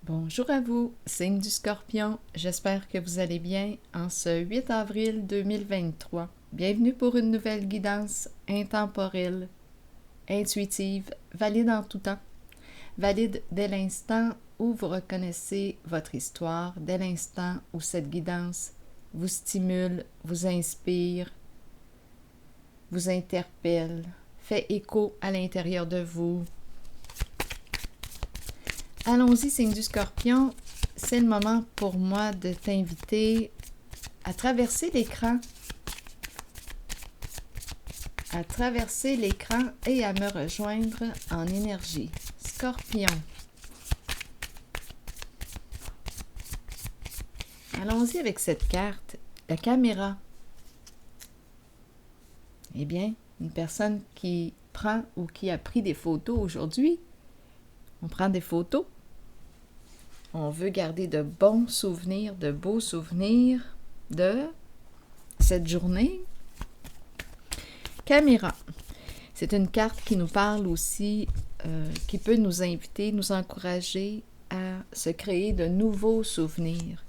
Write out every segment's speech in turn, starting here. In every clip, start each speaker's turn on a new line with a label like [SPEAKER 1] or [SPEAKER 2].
[SPEAKER 1] Bonjour à vous, signe du Scorpion. J'espère que vous allez bien en ce 8 avril 2023. Bienvenue pour une nouvelle guidance intemporelle, intuitive, valide en tout temps. Valide dès l'instant où vous reconnaissez votre histoire, dès l'instant où cette guidance vous stimule, vous inspire, vous interpelle, fait écho à l'intérieur de vous. Allons-y, signe du Scorpion. C'est le moment pour moi de t'inviter à traverser l'écran. À traverser l'écran et à me rejoindre en énergie. Scorpion. Allons-y avec cette carte, la caméra. Eh bien, une personne qui prend ou qui a pris des photos aujourd'hui. On prend des photos. On veut garder de bons souvenirs, de beaux souvenirs de cette journée. Caméra. C'est une carte qui nous parle aussi, qui peut nous inviter, nous encourager à se créer de nouveaux souvenirs.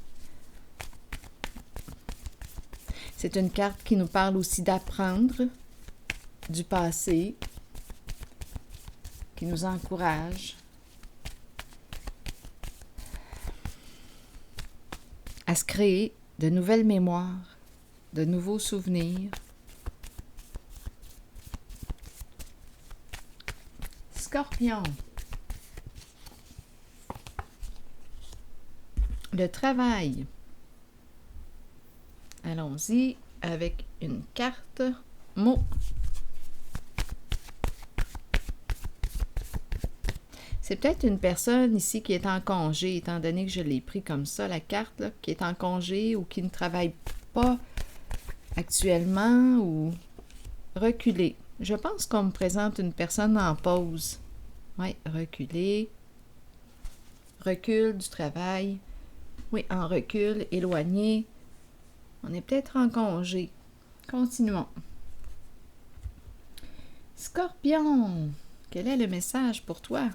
[SPEAKER 1] C'est une carte qui nous parle aussi d'apprendre du passé, qui nous encourage à se créer de nouvelles mémoires, de nouveaux souvenirs. Scorpion. Le travail. Allons-y avec une carte mot. C'est peut-être une personne ici qui est en congé, étant donné que je l'ai pris comme ça, la carte, là, qui est en congé ou qui ne travaille pas actuellement ou reculé. Je pense qu'on me présente une personne en pause. Oui, reculé. Recul du travail. Oui, en recul, éloigné. On est peut-être en congé. Continuons. Scorpion, quel est le message pour toi?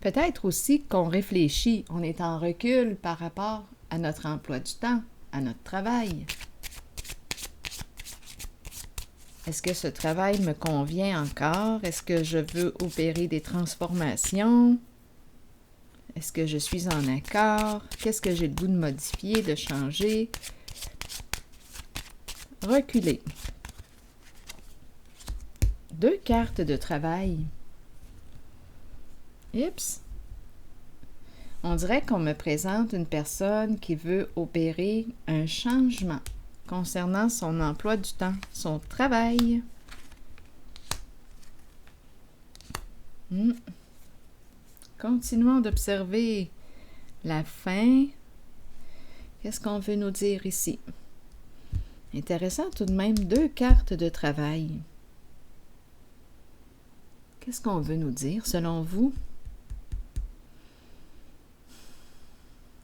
[SPEAKER 1] Peut-être aussi qu'on réfléchit, on est en recul par rapport à notre emploi du temps, à notre travail. Est-ce que ce travail me convient encore? Est-ce que je veux opérer des transformations? Est-ce que je suis en accord? Qu'est-ce que j'ai le goût de modifier, de changer? Reculer. 2 cartes de travail. Oups! On dirait qu'on me présente une personne qui veut opérer un changement concernant son emploi du temps, son travail. Continuons d'observer la fin. Qu'est-ce qu'on veut nous dire ici? Intéressant tout de même, 2 cartes de travail. Qu'est-ce qu'on veut nous dire selon vous?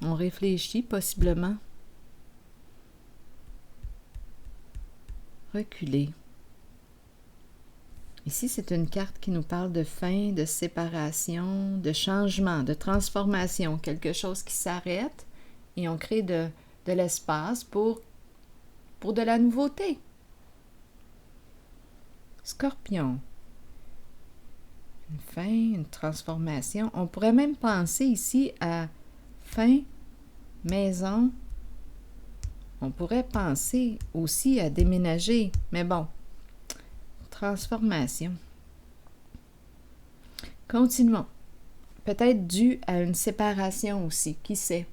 [SPEAKER 1] On réfléchit possiblement. Reculer. Ici, c'est une carte qui nous parle de fin, de séparation, de changement, de transformation, quelque chose qui s'arrête et on crée de l'espace pour de la nouveauté. Scorpion. Une fin, une transformation. On pourrait même penser ici à fin, maison. On pourrait penser aussi à déménager, mais bon, transformation. Continuons. Peut-être dû à une séparation aussi, qui sait?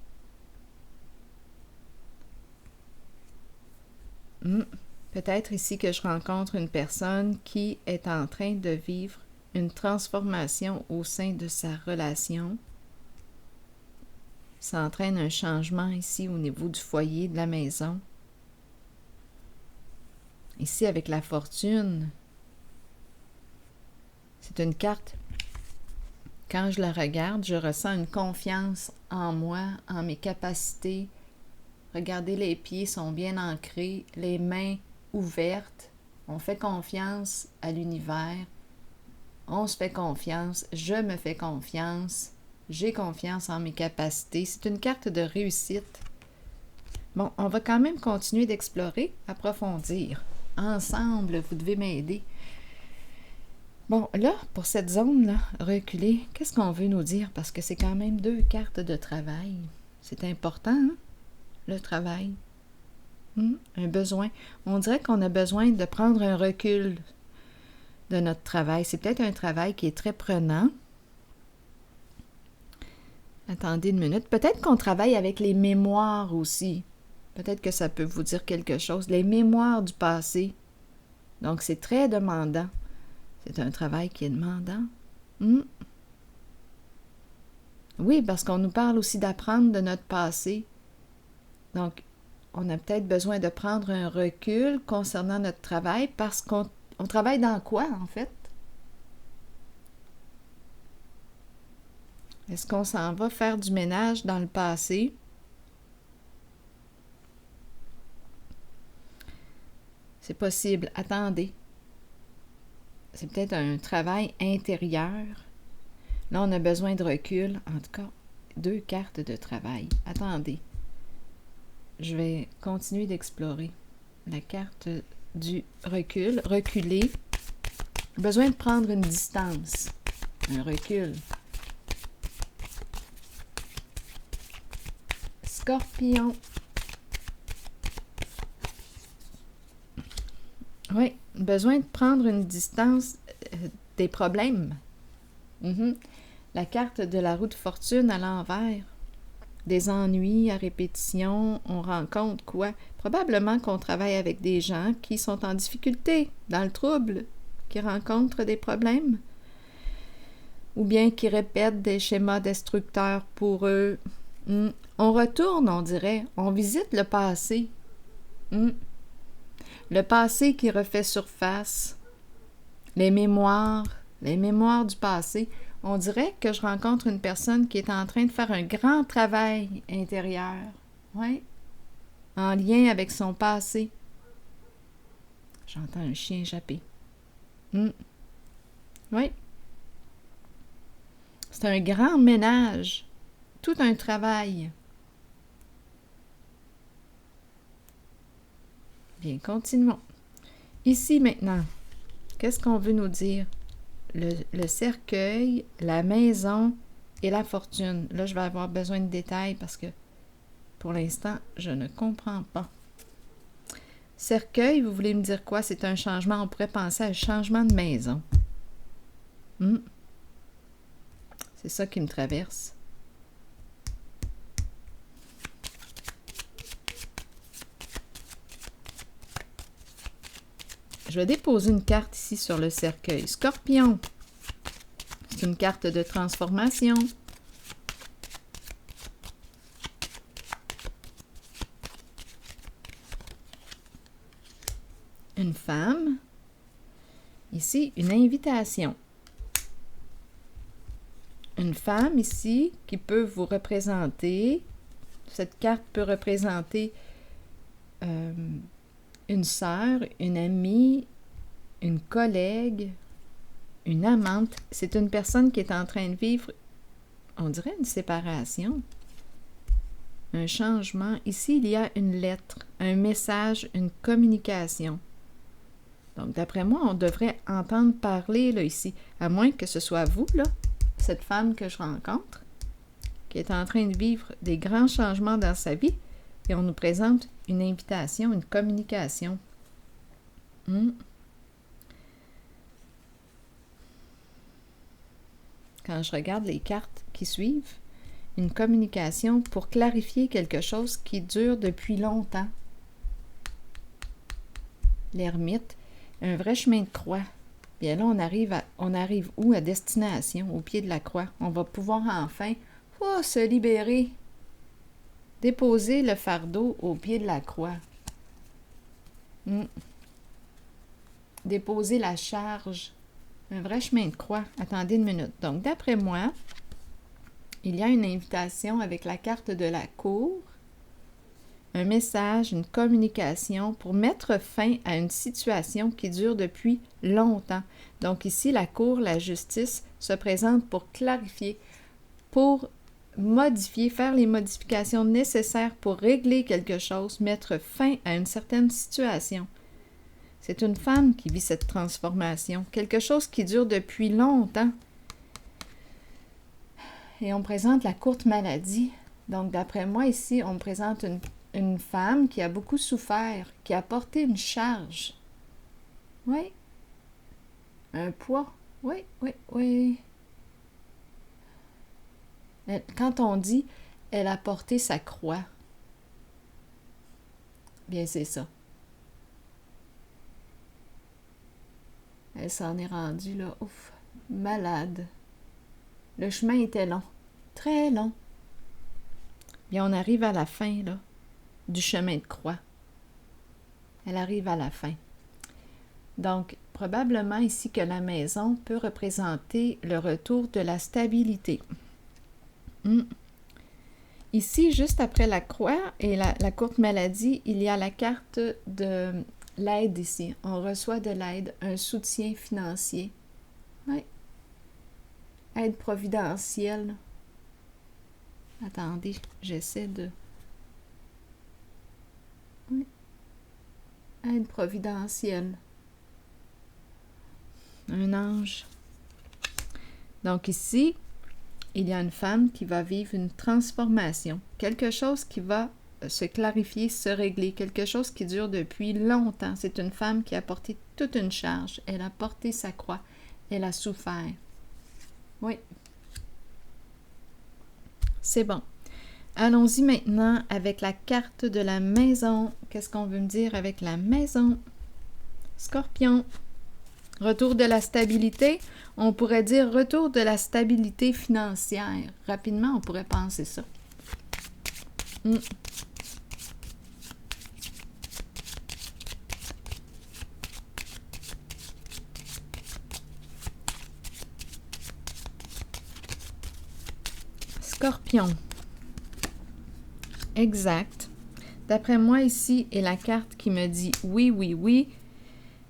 [SPEAKER 1] Peut-être ici que je rencontre une personne qui est en train de vivre une transformation au sein de sa relation. Ça entraîne un changement ici au niveau du foyer, de la maison. Ici, avec la fortune, c'est une carte. Quand je la regarde, je ressens une confiance en moi, en mes capacités. Regardez, les pieds sont bien ancrés, les mains ouvertes. On fait confiance à l'univers. on se fait confiance, je me fais confiance, j'ai confiance en mes capacités. C'est une carte de réussite. Bon, on va quand même continuer d'explorer, approfondir. Ensemble, vous devez m'aider. Bon, là, pour cette zone-là, reculer, qu'est-ce qu'on veut nous dire? Parce que c'est quand même 2 cartes de travail. C'est important, hein? Le travail. Un besoin. On dirait qu'on a besoin de prendre un recul de notre travail. C'est peut-être un travail qui est très prenant. Attendez une minute. Peut-être qu'on travaille avec les mémoires aussi. Peut-être que ça peut vous dire quelque chose. Les mémoires du passé. Donc, c'est très demandant. C'est un travail qui est demandant. Oui, parce qu'on nous parle aussi d'apprendre de notre passé. Donc, on a peut-être besoin de prendre un recul concernant notre travail parce qu'on travaille dans quoi, en fait? Est-ce qu'on s'en va faire du ménage dans le passé? C'est possible. Attendez. C'est peut-être un travail intérieur. Là, on a besoin de recul. En tout cas, 2 cartes de travail. Attendez. Je vais continuer d'explorer la carte du recul. Reculer. Besoin de prendre une distance. Un recul. Scorpion. Oui, besoin de prendre une distance des problèmes. La carte de la roue de fortune à l'envers. Des ennuis à répétition, on rencontre quoi? Probablement qu'on travaille avec des gens qui sont en difficulté, dans le trouble, qui rencontrent des problèmes, ou bien qui répètent des schémas destructeurs pour eux. On retourne, on dirait, on visite le passé. Le passé qui refait surface, les mémoires du passé. On dirait que je rencontre une personne qui est en train de faire un grand travail intérieur, oui, en lien avec son passé. J'entends un chien japper. Oui. C'est un grand ménage, tout un travail. Bien, continuons. Ici maintenant, qu'est-ce qu'on veut nous dire? Le cercueil, la maison et la fortune. Là, je vais avoir besoin de détails parce que pour l'instant, je ne comprends pas. Cercueil, vous voulez me dire quoi? C'est un changement, on pourrait penser à un changement de maison. C'est ça qui me traverse. Je vais déposer une carte ici sur le cercueil. Scorpion, c'est une carte de transformation. Une femme. Ici, une invitation. Une femme ici qui peut vous représenter. Cette carte peut représenter une sœur, une amie, une collègue, une amante. C'est une personne qui est en train de vivre, on dirait une séparation, un changement. Ici, il y a une lettre, un message, une communication. Donc, d'après moi, on devrait entendre parler là, ici, à moins que ce soit vous, là, cette femme que je rencontre, qui est en train de vivre des grands changements dans sa vie, et on nous présente une invitation, une communication. Quand je regarde les cartes qui suivent, une communication pour clarifier quelque chose qui dure depuis longtemps. L'ermite, un vrai chemin de croix. Bien là, on arrive où? À destination, au pied de la croix. On va pouvoir enfin se libérer. Déposer le fardeau au pied de la croix. Déposer la charge. Un vrai chemin de croix. Attendez une minute. Donc, d'après moi, il y a une invitation avec la carte de la cour un message, une communication pour mettre fin à une situation qui dure depuis longtemps. Donc ici, la Cour, la justice se présente pour clarifier, pour modifier, faire les modifications nécessaires pour régler quelque chose, mettre fin à une certaine situation. C'est une femme qui vit cette transformation, quelque chose qui dure depuis longtemps. Et on présente la courte maladie. Donc, d'après moi, ici, on présente une femme qui a beaucoup souffert, qui a porté une charge. Oui. Un poids. Oui, oui, oui. Quand on dit « elle a porté sa croix », bien, c'est ça. Elle s'en est rendue, là, ouf, malade. Le chemin était long, très long. Bien, on arrive à la fin, là, du chemin de croix. Elle arrive à la fin. Donc, probablement ici que la maison peut représenter le retour de la stabilité. Ici, juste après la croix et la courte maladie, il y a la carte de l'aide ici. On reçoit de l'aide, un soutien financier. Oui. Aide providentielle. Attendez, j'essaie de... Oui. Aide providentielle. Un ange. Donc ici, il y a une femme qui va vivre une transformation. Quelque chose qui va se clarifier, se régler. Quelque chose qui dure depuis longtemps. C'est une femme qui a porté toute une charge. Elle a porté sa croix. Elle a souffert. Oui. C'est bon. Allons-y maintenant avec la carte de la maison. Qu'est-ce qu'on veut me dire avec la maison? Scorpion. Retour de la stabilité. On pourrait dire retour de la stabilité financière. Rapidement, on pourrait penser ça. Scorpion. Exact. D'après moi, ici est la carte qui me dit oui, oui, oui.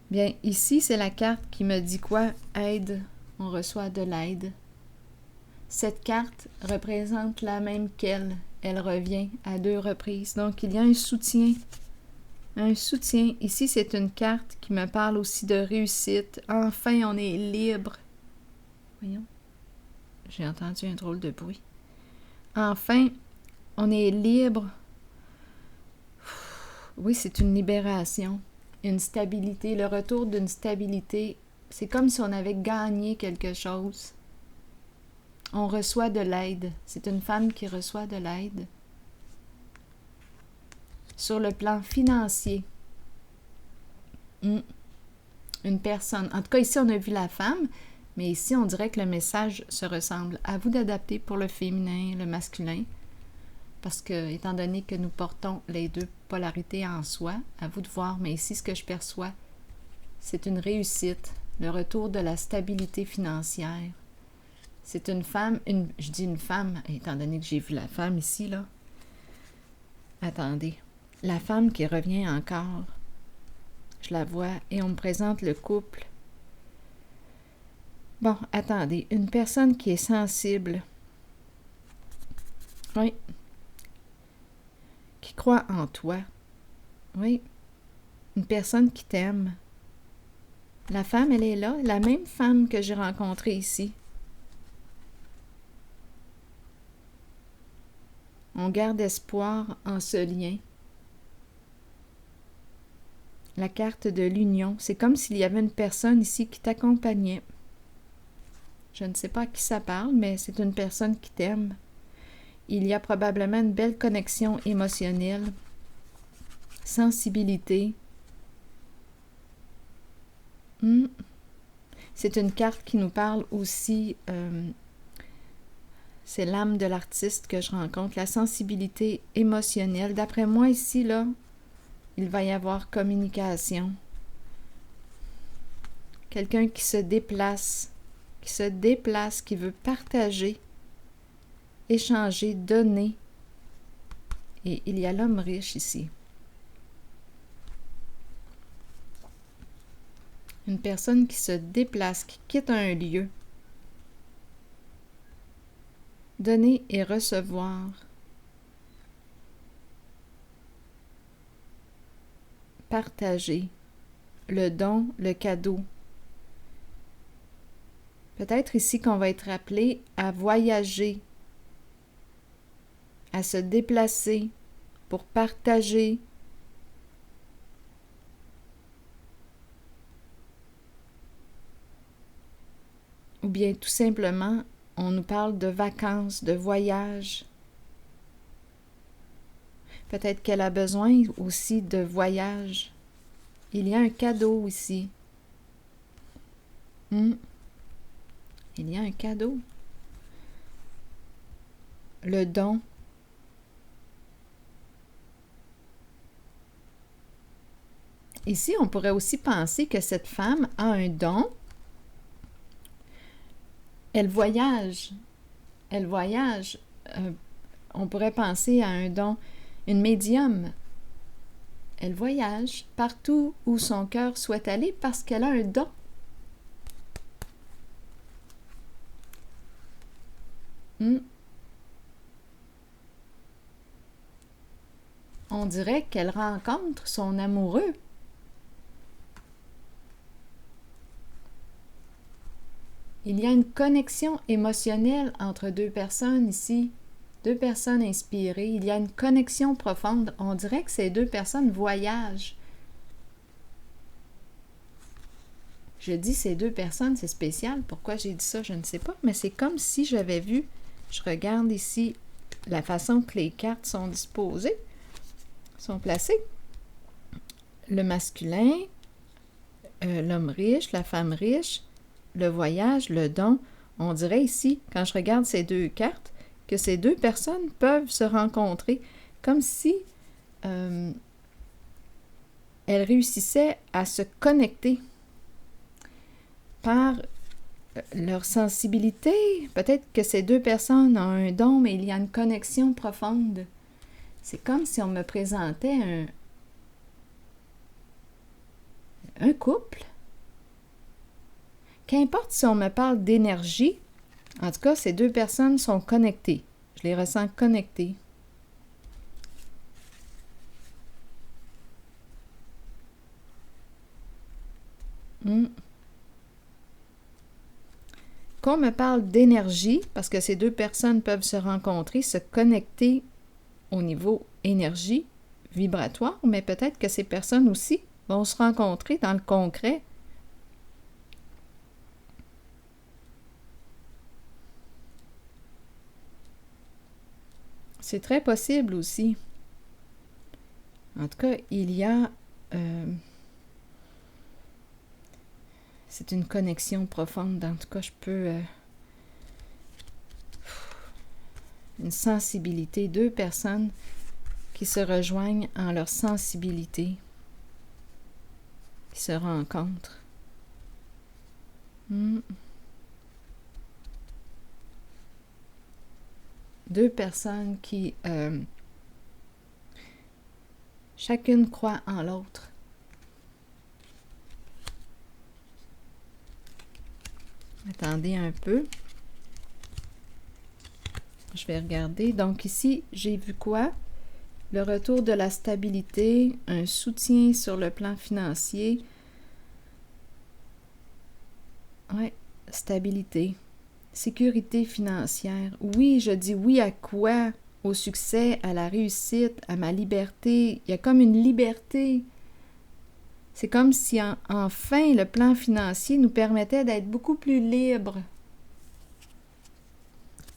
[SPEAKER 1] Bien, ici, c'est la carte qui me dit quoi? Aide. On reçoit de l'aide. Cette carte représente la même qu'elle. Elle revient à 2 reprises. Donc, il y a un soutien. Un soutien. Ici, c'est une carte qui me parle aussi de réussite. Enfin, on est libre. Voyons. J'ai entendu un drôle de bruit. Enfin, on est libre. Oui, c'est une libération. Une stabilité. Le retour d'une stabilité. C'est comme si on avait gagné quelque chose. On reçoit de l'aide. C'est une femme qui reçoit de l'aide. Sur le plan financier. Une personne. En tout cas, ici, on a vu la femme, mais ici, on dirait que le message se ressemble. À vous d'adapter pour le féminin, le masculin, parce que, étant donné que nous portons les 2 polarités en soi, à vous de voir, mais ici, ce que je perçois, c'est une réussite, le retour de la stabilité financière. C'est une femme, je dis une femme, étant donné que j'ai vu la femme ici, là. Attendez. La femme qui revient encore. Je la vois et on me présente le couple. Bon, attendez. Une personne qui est sensible. Oui. Qui croit en toi. Oui. Une personne qui t'aime. La femme, elle est là. La même femme que j'ai rencontrée ici. On garde espoir en ce lien. La carte de l'union, c'est comme s'il y avait une personne ici qui t'accompagnait. Je ne sais pas à qui ça parle, mais c'est une personne qui t'aime. Il y a probablement une belle connexion émotionnelle, sensibilité. C'est une carte qui nous parle aussi... c'est l'âme de l'artiste que je rencontre, la sensibilité émotionnelle. D'après moi, ici, là, il va y avoir communication. Quelqu'un qui se déplace, qui veut partager, échanger, donner. Et il y a l'homme riche ici. Une personne qui se déplace, qui quitte un lieu. Donner et recevoir. Partager. Le don, le cadeau. Peut-être ici qu'on va être appelé à voyager, à se déplacer pour partager. Ou bien tout simplement, on nous parle de vacances, de voyages. Peut-être qu'elle a besoin aussi de voyage. Il y a un cadeau ici. Il y a un cadeau. Le don. Ici, on pourrait aussi penser que cette femme a un don. Elle voyage. Elle voyage. On pourrait penser à un don. Une médium. Elle voyage partout où son cœur souhaite aller parce qu'elle a un don. On dirait qu'elle rencontre son amoureux. Il y a une connexion émotionnelle entre deux personnes ici, deux personnes inspirées. Il y a une connexion profonde. On dirait que ces deux personnes voyagent. Je dis ces deux personnes, c'est spécial. Pourquoi j'ai dit ça, je ne sais pas. Mais c'est comme si j'avais vu, je regarde ici la façon que les cartes sont disposées, sont placées. Le masculin, l'homme riche, la femme riche, le voyage, le don. On dirait ici, quand je regarde ces deux cartes, que ces deux personnes peuvent se rencontrer comme si elles réussissaient à se connecter par leur sensibilité. Peut-être que ces deux personnes ont un don, mais il y a une connexion profonde. C'est comme si on me présentait un couple. Qu'importe si on me parle d'énergie, en tout cas, ces deux personnes sont connectées. Je les ressens connectées. Qu'on me parle d'énergie, parce que ces deux personnes peuvent se rencontrer, se connecter au niveau énergie vibratoire, mais peut-être que ces personnes aussi vont se rencontrer dans le concret. C'est très possible aussi. En tout cas, il y a... c'est une connexion profonde. En tout cas, je peux... une sensibilité. Deux personnes qui se rejoignent en leur sensibilité, qui se rencontrent. Deux personnes qui chacune croit en l'autre. Attendez un peu. Je vais regarder. Donc ici, j'ai vu quoi? Le retour de la stabilité, un soutien sur le plan financier. Ouais, stabilité. Sécurité financière. Oui, je dis oui à quoi? Au succès, à la réussite, à ma liberté. Il y a comme une liberté. C'est comme si enfin le plan financier nous permettait d'être beaucoup plus libres.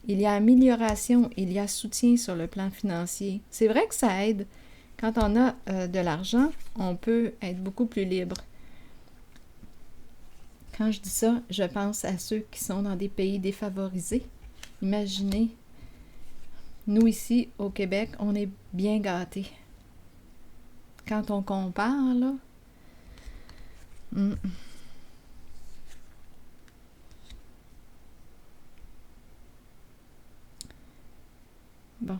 [SPEAKER 1] Il y a amélioration, il y a soutien sur le plan financier. C'est vrai que ça aide. Quand on a de l'argent, on peut être beaucoup plus libre. Quand je dis ça, je pense à ceux qui sont dans des pays défavorisés. Imaginez, nous ici, au Québec, on est bien gâtés. Quand on compare, là... Bon.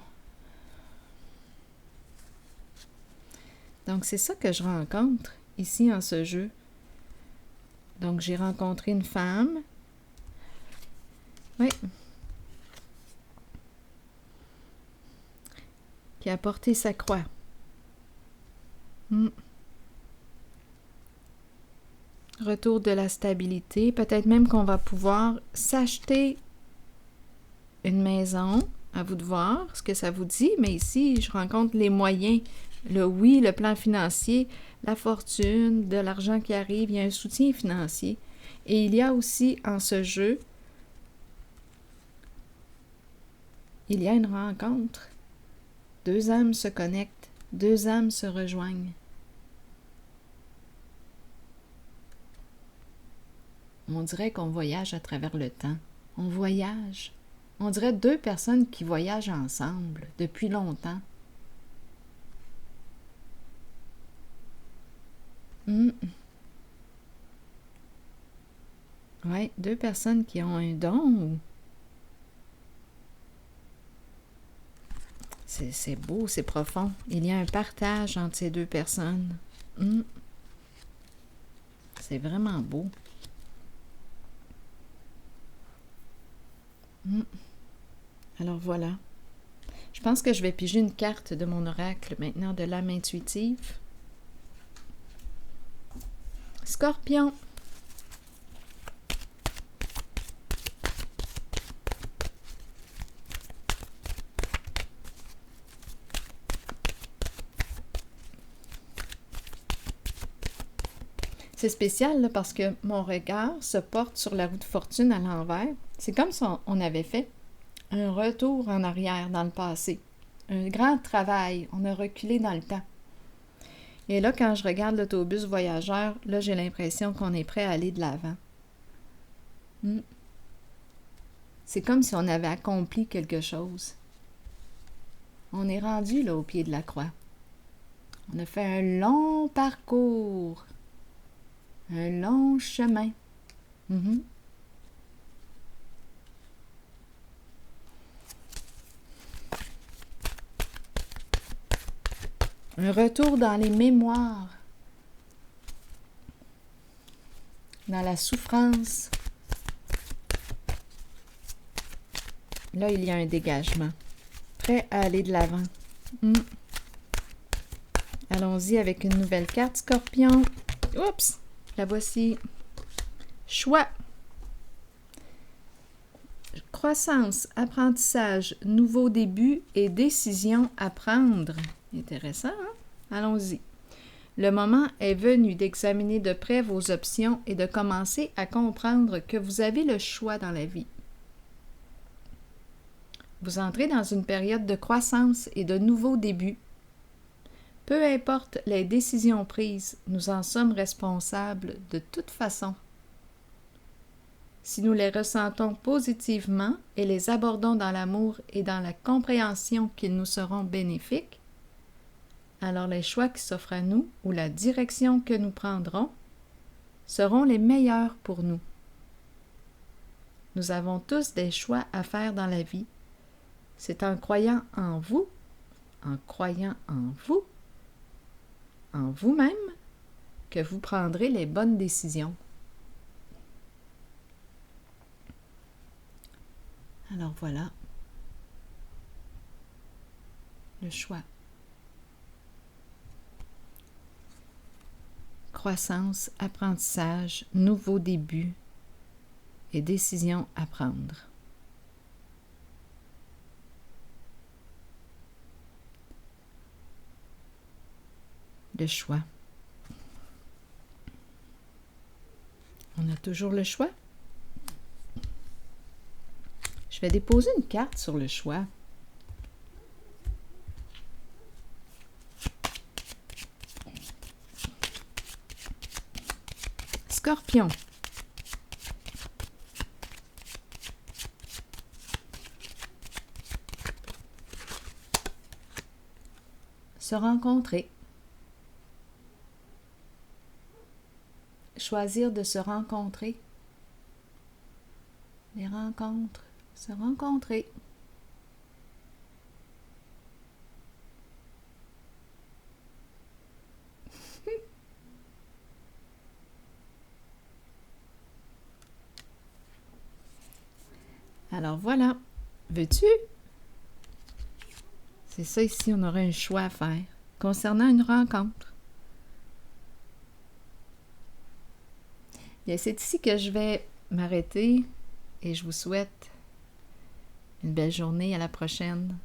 [SPEAKER 1] Donc, c'est ça que je rencontre ici en ce jeu. Donc, j'ai rencontré une femme. Oui. Qui a porté sa croix. Retour de la stabilité. Peut-être même qu'on va pouvoir s'acheter une maison. À vous de voir ce que ça vous dit. Mais ici, je rencontre les moyens. Le oui, le plan financier, la fortune, de l'argent qui arrive. Il y a un soutien financier. Et il y a aussi en ce jeu, il y a une rencontre. Deux âmes se connectent. Deux âmes se rejoignent. On dirait qu'on voyage à travers le temps. On voyage. On dirait deux personnes qui voyagent ensemble depuis longtemps. Oui, deux personnes qui ont un don. C'est beau, c'est profond. Il y a un partage entre ces deux personnes. C'est vraiment beau. Alors voilà. Je pense que je vais piger une carte de mon oracle maintenant de l'âme intuitive. Scorpion. C'est spécial là, parce que mon regard se porte sur la roue de fortune à l'envers. C'est comme si on avait fait un retour en arrière dans le passé. Un grand travail. On a reculé dans le temps. Et là, quand je regarde l'autobus voyageur, là, j'ai l'impression qu'on est prêt à aller de l'avant. C'est comme si on avait accompli quelque chose. On est rendu là au pied de la croix. On a fait un long parcours. Un long chemin. Un retour dans les mémoires. Dans la souffrance. Là, il y a un dégagement. Prêt à aller de l'avant. Allons-y avec une nouvelle carte, Scorpion. Oups! La voici. Choix. Croissance, apprentissage, nouveau début et décision à prendre. Intéressant, hein? Allons-y. Le moment est venu d'examiner de près vos options et de commencer à comprendre que vous avez le choix dans la vie. Vous entrez dans une période de croissance et de nouveaux débuts. Peu importe les décisions prises, nous en sommes responsables de toute façon. Si nous les ressentons positivement et les abordons dans l'amour et dans la compréhension qu'ils nous seront bénéfiques, alors les choix qui s'offrent à nous ou la direction que nous prendrons seront les meilleurs pour nous. Nous avons tous des choix à faire dans la vie. C'est en croyant en vous, en vous-même, que vous prendrez les bonnes décisions. Alors voilà, le choix. Croissance, apprentissage, nouveau début et décision à prendre. Le choix. On a toujours le choix. Je vais déposer une carte sur le choix. Scorpion. Se rencontrer. Choisir de se rencontrer. Les rencontres. Se rencontrer. Alors voilà, veux-tu? C'est ça ici, on aurait un choix à faire concernant une rencontre. Bien, c'est ici que je vais m'arrêter et je vous souhaite une belle journée. À la prochaine.